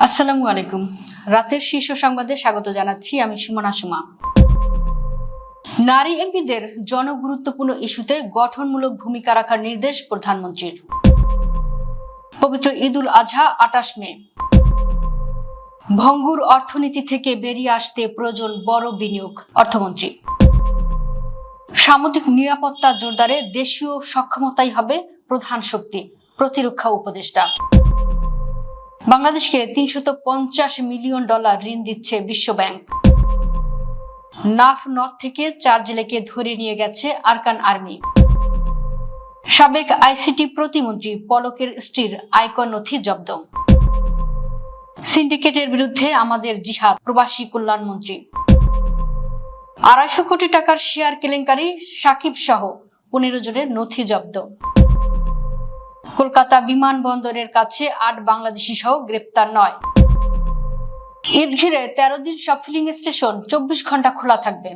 আসসালামু আলাইকুম। রাতের শীর্ষ সংবাদে স্বাগত জানাচ্ছি আমি সুমনা সুমা। নারী এমপিদের জনগুরুত্বপূর্ণ ইস্যুতে গঠনমূলক ভূমিকা রাখার নির্দেশ প্রধানমন্ত্রীর। পবিত্র ঈদুল আজহা 28 মে। ভঙ্গুর অর্থনীতি থেকে বেরিয়ে আসতে প্রয়োজন বড় বিনিয়োগ, অর্থমন্ত্রী। সামুদ্রিক নিরাপত্তা জোরদারে দেশীয় সক্ষমতাই হবে প্রধান শক্তি, প্রতিরক্ষা উপদেষ্টা। বাংলাদেশকে $350 মিলিয়ন ঋণ দিচ্ছে বিশ্বব্যাংক। নাফ নদ থেকে 4 জেলেকে ধরে নিয়ে গেছে আরকান আর্মি। সাবেক আইসিটি প্রতিমন্ত্রী পলকের স্ত্রীর আয়কর নথি জব্দ। সিন্ডিকেটের বিরুদ্ধে আমাদের জিহাদ, প্রবাসী কল্যাণ মন্ত্রী। 250 কোটি টাকার শেয়ার কেলেঙ্কারি, সাকিব সহ 15 জনের নথি জব্দ। কলকাতা বিমানবন্দরের কাছে 8 বাংলাদেশি সহ গ্রেপ্তার 9। ঈদ ঘিরে 13 দিন সব ফিলিং স্টেশন 24 ঘন্টা খোলা থাকবে।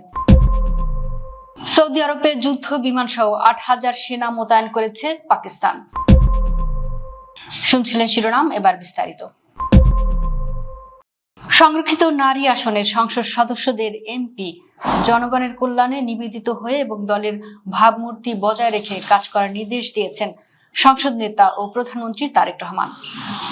সৌদি আরবে যুদ্ধ বিমান সহ 8000 সেনা মোতায়েন করেছে পাকিস্তান। শুনছিলেন শিরোনাম, এবার বিস্তারিত। সংরক্ষিত নারী আসনের সংসদ সদস্যদের এমপি জনগণের কল্যাণে নিবেদিত হয়ে এবং দলের ভাবমূর্তি বজায় রেখে কাজ করার নির্দেশ দিয়েছেন সংসদ নেতা ও প্রধানমন্ত্রী তারেক রহমান।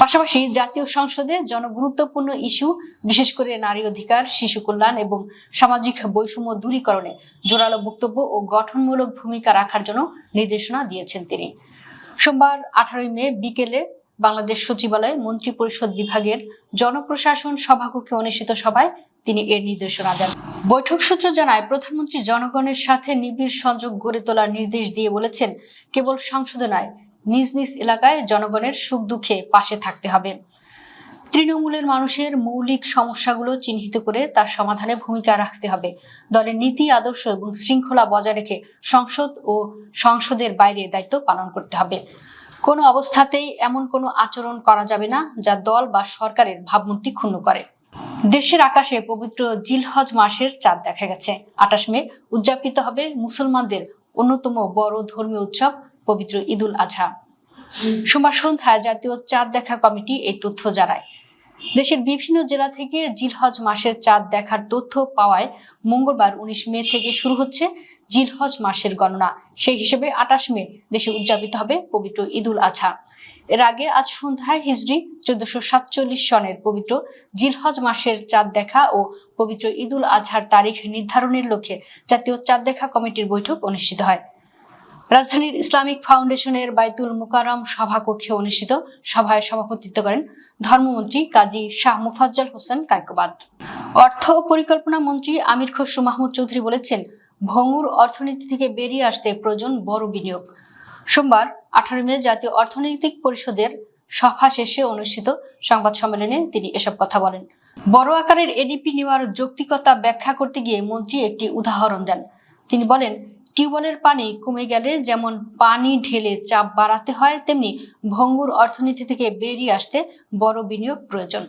পাশাপাশি জাতীয় সংসদে জনগুরুত্বপূর্ণ ইস্যু, বিশেষ করে নারী অধিকার, শিশু কল্যাণ এবং সামাজিক বৈষম্য দূরীকরণে জোরালো বক্তব্য ও গঠনমূলক ভূমিকা রাখার জন্য নির্দেশনা দিয়েছেন তিনি। সোমবার 18 মে বিকেলে বাংলাদেশ সচিবালয়ে মন্ত্রিপরিষদ বিভাগের জনপ্রশাসন সভাকক্ষে অনুষ্ঠিত সভায় তিনি এর নির্দেশনা দেন। বৈঠক সূত্র জানায়, প্রধানমন্ত্রী জনগণের সাথে নিবিড় সংযোগ গড়ে তোলার নির্দেশ দিয়ে বলেছেন, কেবল সংসদে নয়, নিজ নিজ এলাকায় জনগণের সুখ দুঃখে পাশে থাকতে হবে। তৃণমূলের মানুষের মৌলিক সমস্যাগুলো চিহ্নিত করে তার সমাধানে ভূমিকা রাখতে হবে। দলের নীতি, আদর্শ এবং শৃঙ্খলা বজায় রেখে সংসদ ও সংসদের বাইরে দায়িত্ব পালন করতে হবে। কোনো অবস্থাতেই এমন কোনো আচরণ করা যাবে না যা দল বা সরকারের ভাবমূর্তি ক্ষুণ্ণ করে। দেশের আকাশে পবিত্র জিলহজ মাসের চাঁদ দেখা গেছে। 28 মে উদযাপিত হবে মুসলমানদের অন্যতম বড় ধর্মীয় উৎসব পবিত্র ঈদুল আজহা। সোমবার সন্ধ্যায় জাতীয় চাঁদ দেখা কমিটি এই তথ্য জানায়। দেশের বিভিন্ন জেলা থেকে জিলহজ মাসের চাঁদ দেখার তথ্য পাওয়ায় মঙ্গলবার 19 মে থেকে শুরু হচ্ছে জিলহজ মাসের গণনা। সেই হিসেবে 28 মে দেশে উদযাপিত হবে পবিত্র ঈদুল আজহা। এর আগে আজ সন্ধ্যায় হিজরি 1447 সনের পবিত্র জিলহজ মাসের চাঁদ দেখা ও পবিত্র ঈদুল আজহার তারিখ নির্ধারণের লক্ষ্যে জাতীয় চাঁদ দেখা কমিটির বৈঠক অনুষ্ঠিত হয়। রাজধানীর ইসলামিক ফাউন্ডেশনের বাইতুল মুকাররম সভাকক্ষে অনুষ্ঠিত সভায় সভাপতিত্ব করেন ধর্মমন্ত্রী কাজী শাহ মুফাজ্জল হোসেন কায়কোবাদ। অর্থ ও পরিকল্পনা মন্ত্রী আমির খসরু মাহমুদ চৌধুরী বলেছেন, ভঙ্গুর অর্থনীতি থেকে বেরিয়ে আসতে প্রয়োজন বড় বিনিয়োগ। সোমবার 18 মে জাতীয় অর্থনৈতিক পরিষদের সভা শেষে অনুষ্ঠিত সংবাদ সম্মেলনে তিনি এসব কথা বলেন। বড় আকারের এডিপি নেওয়ার যৌক্তিকতা ব্যাখ্যা করতে গিয়ে মন্ত্রী একটি উদাহরণ দেন। তিনি বলেন, টিউবওয়েলের পানি কমে গেলে যেমন পানি ঢেলে চাপ বাড়াতে হয়, তেমনি ভঙ্গুর অর্থনীতি থেকে বেরিয়ে আসতে বড় বিনিয়োগ প্রয়োজন।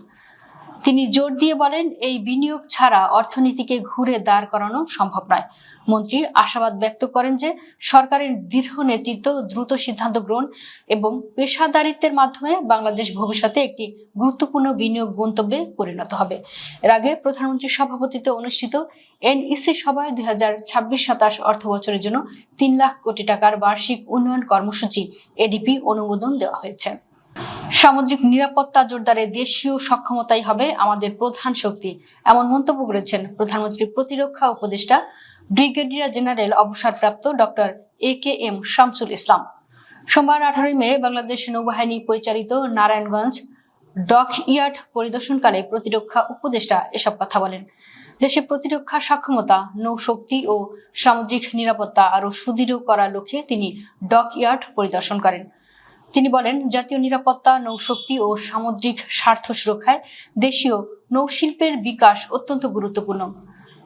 তিনি জোর দিয়ে বলেন, এই বিনিয়োগ ছাড়া অর্থনীতিকে ঘুরে দাঁড় করানো সম্ভব নয়। মন্ত্রী আশাবাদ ব্যক্ত করেন যে সরকারের দৃঢ় নেতৃত্ব, দ্রুত সিদ্ধান্ত গ্রহণ এবং পেশাদারিত্বের মাধ্যমে বাংলাদেশ ভবিষ্যতে একটি গুরুত্বপূর্ণ বিনিয়োগ গন্তব্যে পরিণত হবে। এর আগে প্রধানমন্ত্রীর সভাপতিত্বে অনুষ্ঠিত এনইসি সভায় 2026-27 অর্থ বছরের জন্য 3 লাখ কোটি টাকার বার্ষিক উন্নয়ন কর্মসূচি এডিপি অনুমোদন দেওয়া হয়েছে। সামুদ্রিক নিরাপত্তা জোরদারে দেশীয় সক্ষমতাই হবে আমাদের প্রধান শক্তি, এমন মন্তব্য করেছেন প্রধানমন্ত্রীর প্রতিরক্ষা উপদেষ্টা ব্রিগেডিয়ার জেনারেল অবসরপ্রাপ্ত ডক্টর AKM শামসুল ইসলাম। সোমবার 18 মে বাংলাদেশ নৌবাহিনী পরিচালিত নারায়ণগঞ্জ ডক ইয়ার্ড পরিদর্শনকালে প্রতিরক্ষা উপদেষ্টা এসব কথা বলেন। দেশে প্রতিরক্ষা সক্ষমতা, নৌশক্তি ও সামুদ্রিক নিরাপত্তা আরও সুদৃঢ় করার লক্ষ্যে তিনি ডক ইয়ার্ড পরিদর্শন করেন। তিনি বলেন, জাতীয় নিরাপত্তা, নৌশক্তি ও সামুদ্রিক স্বার্থ সুরক্ষায় দেশীয় নৌশিল্পের বিকাশ অত্যন্ত গুরুত্বপূর্ণ।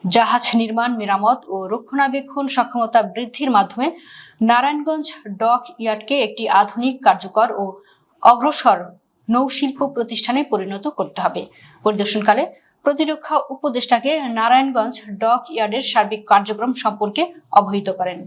জাহাজ নির্মাণ, মেরামত ও রক্ষণাবেক্ষণ সক্ষমতা বৃদ্ধির মাধ্যমে নারায়ণগঞ্জ ডক ইয়ার্ডকে একটি আধুনিক, কার্যকর ও অগ্রসর নৌশিল্প প্রতিষ্ঠানে পরিণত করতে হবে। পরিদর্শনকালে প্রতিরক্ষা উপদেষ্টাকে নারায়ণগঞ্জ ডক ইয়ার্ডের সার্বিক কার্যক্রম সম্পর্কে অবহিত করেন।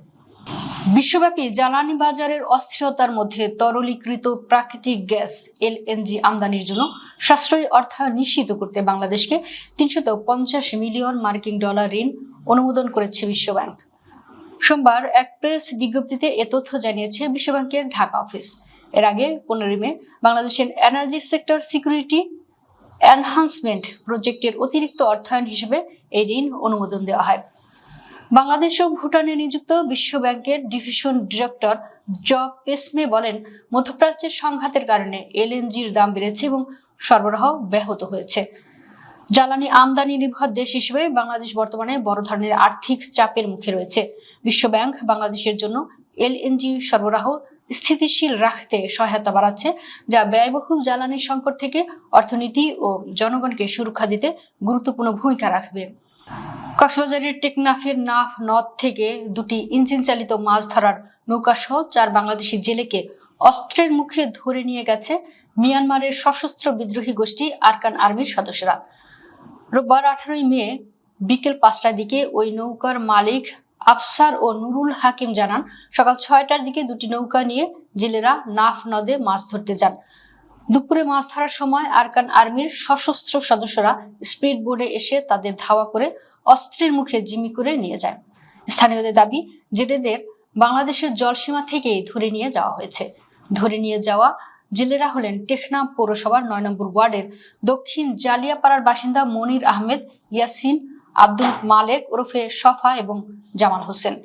বিশ্বব্যাপী জ্বালানি বাজারের অস্থিরতার মধ্যে তরলীকৃত প্রাকৃতিক গ্যাস এলএনজি আমদানির জন্য সাশ্রয়ী অর্থায়ন নিশ্চিত করতে বাংলাদেশকে ৩৫০ মিলিয়ন মার্কিন ডলার ঋণ অনুমোদন করেছে বিশ্বব্যাংক। সোমবার এক প্রেস বিজ্ঞপ্তিতে এ তথ্য জানিয়েছে বিশ্বব্যাংকের ঢাকা অফিস। এর আগে 15 মে বাংলাদেশের এনার্জি সেক্টর সিকিউরিটি এনহান্সমেন্ট প্রজেক্টের অতিরিক্ত অর্থায়ন হিসেবে এই ঋণ অনুমোদন দেওয়া হয়। বাংলাদেশ ও ভুটানে নিযুক্ত বিশ্ব ব্যাংকের ডিভিশন ডিরেক্টর জব পেসমে বলেন, মধ্যপ্রাচ্যের সংঘাতের কারণে এলএনজির দাম বেড়েছে এবং সরবরাহ ব্যাহত হয়েছে। জ্বালানি আমদানি নির্ভর দেশ হিসেবে বাংলাদেশ বর্তমানে বড় ধরনের আর্থিক চাপের মুখে রয়েছে। বিশ্ব ব্যাংক বাংলাদেশের জন্য এলএনজি সরবরাহ স্থিতিশীল রাখতে সহায়তা বাড়াচ্ছে, যা ব্যয়বহুল জ্বালানি সংকট থেকে অর্থনীতি ও জনগণকে সুরক্ষা দিতে গুরুত্বপূর্ণ ভূমিকা রাখবে। কক্সবাজারের টেকনাফের নাফ নদ থেকে 2টি ইঞ্জিন চালিত মাছ ধরার নৌকা সহ 4 বাংলাদেশি জেলেকে অস্ত্রের মুখে ধরে নিয়ে গেছে মিয়ানমারের সশস্ত্র বিদ্রোহী গোষ্ঠী আরকান আর্মির সদস্যরা। রোববার 18 মে বিকেল 5টার দিকে ওই নৌকার মালিক আফসার ও নুরুল হাকিম জানান, সকাল 6টার দিকে 2টি নৌকা নিয়ে জেলেরা নাফ নদে মাছ ধরতে যান। দুপুরে মাছ ধরার সময় আরকান আর্মির সশস্ত্র সদস্যরা স্পিড বোটে এসে তাদের ধাওয়া করে অস্ত্রের মুখে জিম্মি করে নিয়ে যায়। স্থানীয়দের দাবি, জেলেদের বাংলাদেশের জলসীমা থেকেই ধরে নিয়ে যাওয়া হয়েছে। ধরে নিয়ে যাওয়া জেলেরা হলেন টেকনাফ পৌরসভার 9 নম্বর ওয়ার্ডের দক্ষিণ জালিয়াপাড়ার বাসিন্দা মনির আহমেদ, ইয়াসিন, আব্দুল মালেক ওরফে সফা এবং জামাল হোসেন।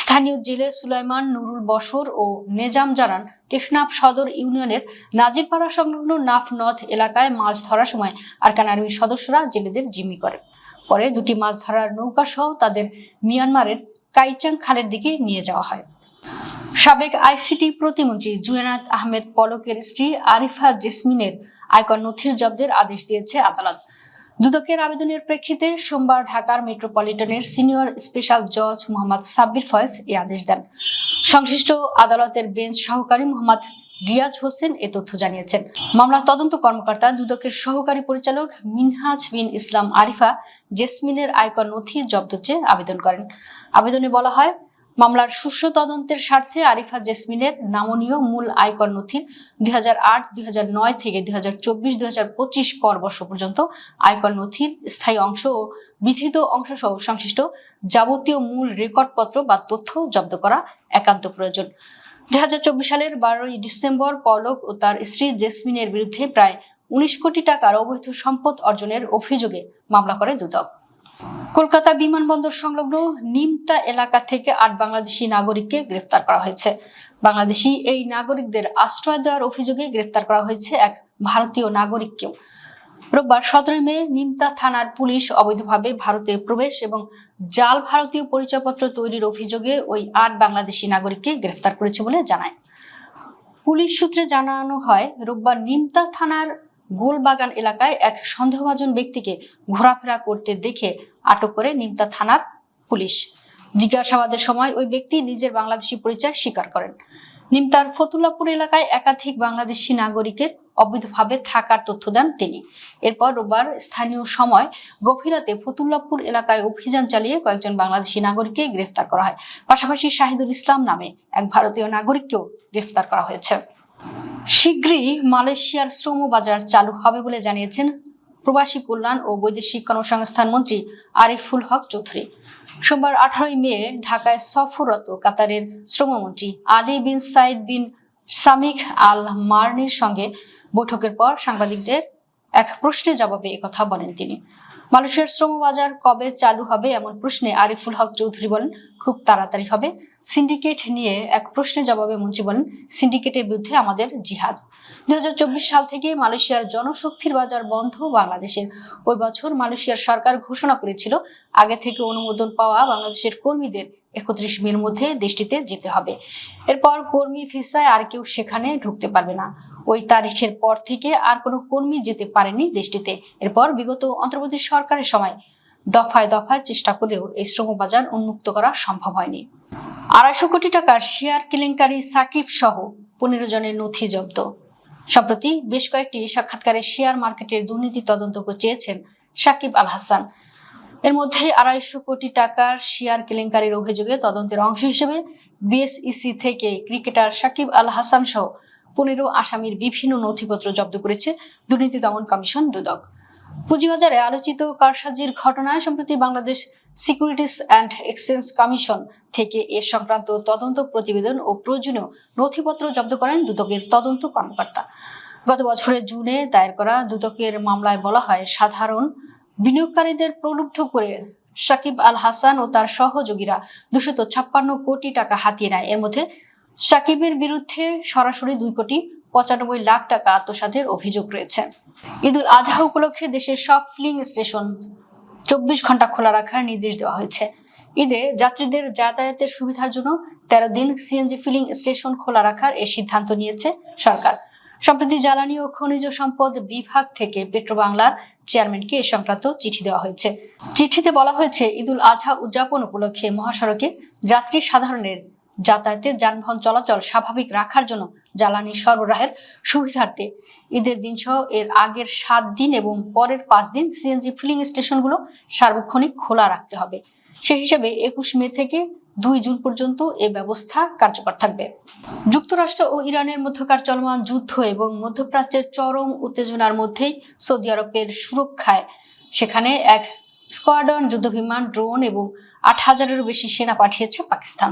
স্থানীয় জেলে সুলাইমান, নুরুল বশর ও নেজাম জানান, টেকনাফ সদর ইউনিয়নের নাজিরপাড়া সংলগ্ন নাফ নদ এলাকায় মাছ ধরার সময় আরকান আর্মির সদস্যরা জেলেদের জিম্মি করে। পরে 2টি মাছ ধরার নৌকা সহ তাদের মিয়ানমারের কাইচাং খালের দিকে নিয়ে যাওয়া হয়। সাবেক আইসিটি প্রতিমন্ত্রী জুয়েনাত আহমেদ পলকের স্ত্রী আরিফা জেসমিনের আয়কর নথির জব্দের আদেশ দিয়েছে আদালত। দুদকের আবেদনের প্রেক্ষিতে সোমবার ঢাকার মেট্রোপলিটনের সিনিয়র স্পেশাল জজ মোহাম্মদ সাব্বির ফয়েজ এই আদেশ দেন। সংশ্লিষ্ট আদালতের বেঞ্চ সহকারী মোহাম্মদ রিয়াজ হোসেন এ তথ্য জানিয়েছেন। মামলার তদন্ত কর্মকর্তা দুদকের সহকারী পরিচালক মিনহাজ বিন ইসলাম আরিফা জেসমিনের আয়কর নথি জব্দ চেয়ে আবেদন করেন। আবেদনে বলা হয়, মামলার সুষ্ঠু তদন্তের স্বার্থে আরিফা জেসমিনের নামনীয় মূল আয়কর নথির 2008, 2009 থেকে 2024-2025 কর বর্ষ পর্যন্ত আয়কর নথির স্থায়ী অংশ ও বিধিত অংশ সহ সংশ্লিষ্ট যাবতীয় মূল রেকর্ডপত্র বা তথ্য জব্দ করা একান্ত প্রয়োজন। 2024 সালের 12 ডিসেম্বর পলক ও তার স্ত্রী জেসমিনের বিরুদ্ধে প্রায় 19 কোটি টাকার অবৈধ সম্পদ অর্জনের অভিযোগে মামলা করে দুদক। কলকাতা বিমানবন্দর সংলগ্ন নিমতা এলাকা থেকে 8 বাংলাদেশি নাগরিককে গ্রেফতার করা হয়েছে। বাংলাদেশি এই নাগরিকদের আশ্রয় দেওয়ার অভিযোগে গ্রেফতার করা হয়েছে এক ভারতীয় নাগরিককেও। রোববার 17 মে নিমতা থানার পুলিশ অবৈধভাবে ভারতে প্রবেশ এবং জাল ভারতীয় পরিচয়পত্র তৈরির অভিযোগে ওই 8 বাংলাদেশি নাগরিককে গ্রেফতার করেছে বলে জানায়। পুলিশ সূত্রে জানানো হয়, রোববার নিমতা থানার গোলবাগান এলাকায় এক সন্দেহভাজন ব্যক্তিকে ঘোরাফেরা করতে দেখে আটক করে নিমতা থানার পুলিশ। জিজ্ঞাসাবাদের সময় ওই ব্যক্তি নিজের বাংলাদেশি পরিচয় স্বীকার করেন। নিমতার ফতুল্লাপুর এলাকায় একাধিক বাংলাদেশি নাগরিকের অবৈধভাবে থাকার তথ্য দেন তিনি। এরপর রোববার স্থানীয় সময় গভীর রাতে ফতুল্লাপুর এলাকায় অভিযান চালিয়ে কয়েকজন বাংলাদেশি নাগরিককে গ্রেফতার করা হয়। পাশাপাশি শাহিদুল ইসলাম নামে এক ভারতীয় নাগরিককেও গ্রেফতার করা হয়েছে। শীঘ্রই মালয়েশিয়ার শ্রম বাজার চালু হবে বলে জানিয়েছেন প্রবাসী কল্যাণ ও বৈদেশিক কর্মসংস্থান মন্ত্রী আরিফুল হক চৌধুরী। সোমবার 18 মে ঢাকায় সফররত কাতারের শ্রমমন্ত্রী আলী বিন সাইদ বিন সামিক আল মার্নির সঙ্গে বৈঠকের পর সাংবাদিকদের এক প্রশ্নের জবাবে একথা বলেন তিনি। মালয়েশিয়ার শ্রম বাজার কবে চালু হবে এমন প্রশ্নে আরিফুল হক চৌধুরী বলেন, খুব তাড়াতাড়ি হবে। সিন্ডিকেট নিয়ে এক প্রশ্নের জবাবে মন্ত্রী বলেন, সিন্ডিকেটের বিরুদ্ধে আমাদের জিহাদ। 2024 সাল থেকে মালয়েশিয়ার জনশক্তির বাজার বন্ধ বাংলাদেশের। ওই বছর মালয়েশিয়ার সরকার ঘোষণা করেছিল, আগে থেকে অনুমোদন পাওয়া বাংলাদেশের কর্মীদের 31 মের মধ্যে দেশটিতে যেতে হবে। এরপর কর্মী ভিসায় আর কেউ সেখানে ঢুকতে পারবে না। ওই তারিখের পর থেকে আর কোনো কর্মী যেতে পারেনি দেশটিতে। এরপর বিগত অন্তর্বর্তী সরকারের সময় দফায় দফায় চেষ্টা করেও এই শ্রম বাজার উন্মুক্ত করা সম্ভব হয়নি। 250 কোটি টাকার শেয়ার কেলেঙ্কারি সাকিব সহ 15 জনের নথি জব্দ। সম্প্রতি বেশ কয়েকটি সাক্ষাৎকারে শেয়ার মার্কেটের দুর্নীতি তদন্ত চেয়েছেন সাকিব আল হাসান। এর মধ্যে 250 কোটি টাকার শেয়ার কেলেঙ্কারির অভিযোগে তদন্তের অংশ হিসেবে বিএসইসি থেকে ক্রিকেটার সাকিব আল হাসান সহ 15 আসামির বিভিন্ন নথিপত্র জব্দ করেছে দুর্নীতি দমন কমিশন দুদক। পুঁজিবাজারে আলোচিত কারসাজির ঘটনায় সম্প্রতি Bangladesh securities and exchange commission থেকে এ সংক্রান্ত তদন্ত প্রতিবেদন ও প্রয়োজনীয় নথিপত্র জব্দ করেন দুদকের তদন্ত কর্মকর্তা। গত বছরের জুনে দায়ের করা দুদকের মামলায় বলা হয়, সাধারণ বিনিয়োগকারীদের প্রলুব্ধ করে সাকিব আল হাসান ও তার সহযোগীরা 256 কোটি টাকা হাতিয়ে নেয়। এর মধ্যে সাকিবের বিরুদ্ধে সরাসরি 2,95,00,000 টাকা আত্মসাতের অভিযোগ রয়েছে। ঈদুল আজহা উপলক্ষে দেশের সব ফিলিং স্টেশন 24 ঘন্টা খোলা রাখার নির্দেশ দেওয়া হয়েছে। ঈদে যাত্রীদের যাতায়াতের সুবিধার জন্য 13 দিন সিএনজি ফিলিং স্টেশন খোলা রাখার এই সিদ্ধান্ত নিয়েছে সরকার। সম্প্রতি জ্বালানি ও খনিজ সম্পদ বিভাগ থেকে পেট্রোবাংলার চেয়ারম্যানকে এ সংক্রান্ত চিঠি দেওয়া হয়েছে। চিঠিতে বলা হয়েছে, ঈদুল আজহা উদযাপন উপলক্ষে মহাসড়কে যাত্রী সাধারণের যাতায়াতে যানবাহন চলাচল স্বাভাবিক রাখার জন্য জ্বালানি সরবরাহের সুবিধার্থে ঈদের দিন সহ এর আগের 7 দিন এবং পরের 5 দিন সিএনজি ফিলিং স্টেশনগুলো সার্বক্ষণিক খোলা রাখতে হবে। সেই হিসাবে 21 মে থেকে 2 জুন পর্যন্ত এ ব্যবস্থা কার্যকর থাকবে। যুক্তরাষ্ট্র ও ইরানের মধ্যকার চলমান যুদ্ধ এবং মধ্যপ্রাচ্যের চরম উত্তেজনার মধ্যেই সৌদি আরবের সুরক্ষায় সেখানে এক স্কোয়াড্রন যুদ্ধবিমান, ড্রোন এবং 8,000-এরও বেশি সেনা পাঠিয়েছে পাকিস্তান।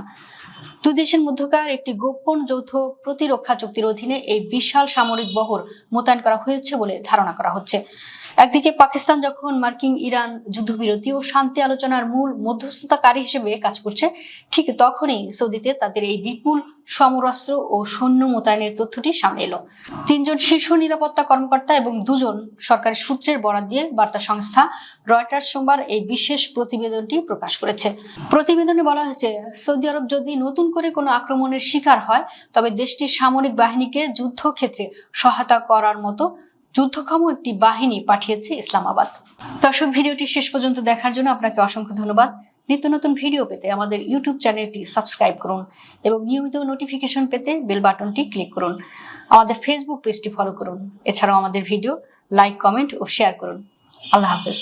দুই দেশের মধ্যকার একটি গোপন যৌথ প্রতিরক্ষা চুক্তির অধীনে এই বিশাল সামরিক বহর মোতায়েন করা হয়েছে বলে ধারণা করা হচ্ছে। একদিকে পাকিস্তান যখন মার্কিন ইরান যুদ্ধবিরতি ও শান্তি আলোচনার মূল মধ্যস্থতাকারী হিসেবে কাজ করছে, ঠিক তখনই সৌদিতে তাদের এই বিপুল সমরাস্ত্র ও সৈন্য মোতায়েনের তথ্যটি সামনে এলো। 3 জন শীর্ষ নিরাপত্তা কর্মকর্তা এবং 2 জন সরকারি সূত্রের বরাত দিয়ে বার্তা সংস্থা রয়টার্স সোমবার এই বিশেষ প্রতিবেদনটি প্রকাশ করেছে। প্রতিবেদনে বলা হয়েছে, সৌদি আরব যদি নতুন করে কোনো আক্রমণের শিকার হয়, তবে দেশটির সামরিক বাহিনীকে যুদ্ধক্ষেত্রে সহায়তা করার মতো যুদ্ধক্ষম একটি বাহিনী পাঠিয়েছে ইসলামাবাদ। দর্শক, ভিডিওটি শেষ পর্যন্ত দেখার জন্য আপনাকে অসংখ্য ধন্যবাদ। নিত্য নতুন ভিডিও পেতে আমাদের ইউটিউব চ্যানেলটি সাবস্ক্রাইব করুন এবং নিয়মিত নোটিফিকেশন পেতে বেল বাটনটি ক্লিক করুন। আমাদের ফেসবুক পেজটি ফলো করুন। এছাড়াও আমাদের ভিডিও লাইক, কমেন্ট ও শেয়ার করুন। আল্লাহ হাফেজ।